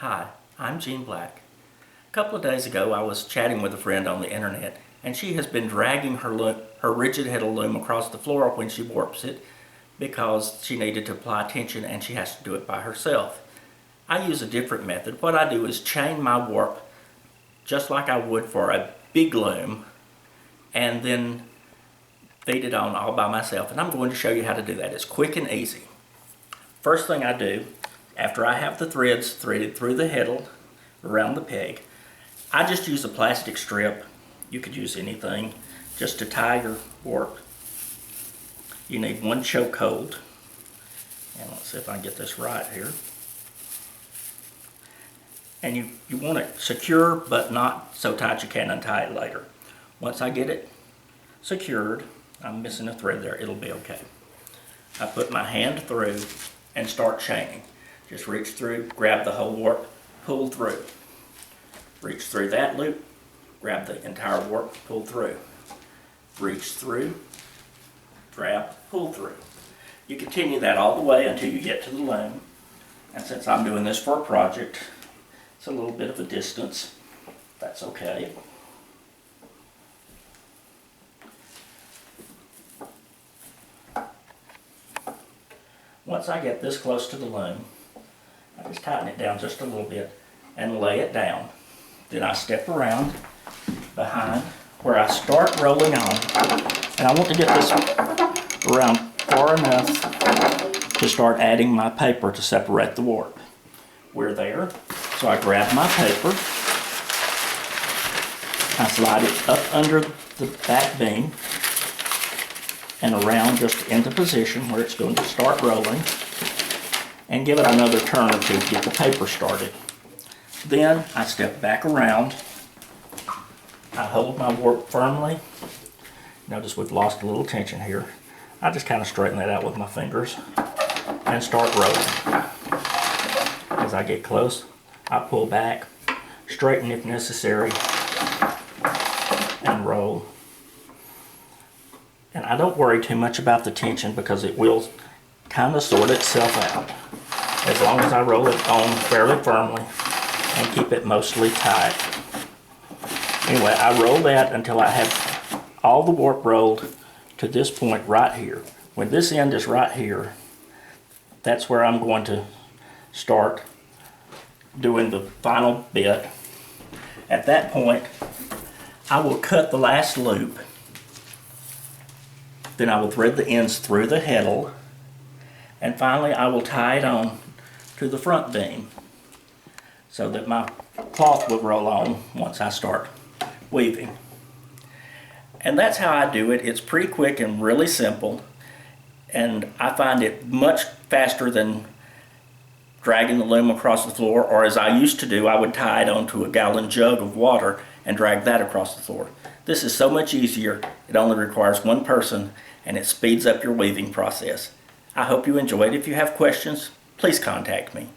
Hi, I'm Jean Black. A couple of days ago I was chatting with a friend on the internet, and she has been dragging her rigid Heddle loom across the floor when she warps it because she needed to apply tension and she has to do it by herself. I use a different method. What I do is chain my warp just like I would for a big loom and then feed it on all by myself, and I'm going to show you how to do that. It's quick and easy. First thing I do, after I have the threads threaded through the heddle around the peg, I just use a plastic strip. You could use anything just to tie your warp. You need one choke hold, and let's see if I can get this right here. And you want it secure but not so tight you can't untie it later. Once I get it secured, I'm missing a thread there, it'll be okay. I put my hand through and start chaining. Just reach through, grab the whole warp, pull through. Reach through that loop, grab the entire warp, pull through. Reach through, grab, pull through. You continue that all the way until you get to the loom. And since I'm doing this for a project, it's a little bit of a distance. That's okay. Once I get this close to the loom, I just tighten it down just a little bit and lay it down. Then I step around behind where I start rolling on. And I want to get this around far enough to start adding my paper to separate the warp. We're there, so I grab my paper. I slide it up under the back beam and around just into position where it's going to start rolling, and give it another turn or two to get the paper started. Then I step back around. I hold my warp firmly. Notice we've lost a little tension here. I just kind of straighten that out with my fingers and start rolling. As I get close, I pull back, straighten if necessary, and roll. And I don't worry too much about the tension because it will kind of sort itself out as long as I roll it on fairly firmly and keep it mostly tight. Anyway, I roll that until I have all the warp rolled to this point right here. When this end is right here, that's where I'm going to start doing the final bit. At that point, I will cut the last loop. Then I will thread the ends through the heddle, and finally I will tie it on to the front beam so that my cloth will roll on once I start weaving. And that's how I do it. It's pretty quick and really simple, and I find it much faster than dragging the loom across the floor, or as I used to do, I would tie it onto a gallon jug of water and drag that across the floor. This is so much easier. It only requires one person, and it speeds up your weaving process. I hope you enjoyed. If you have questions, please contact me.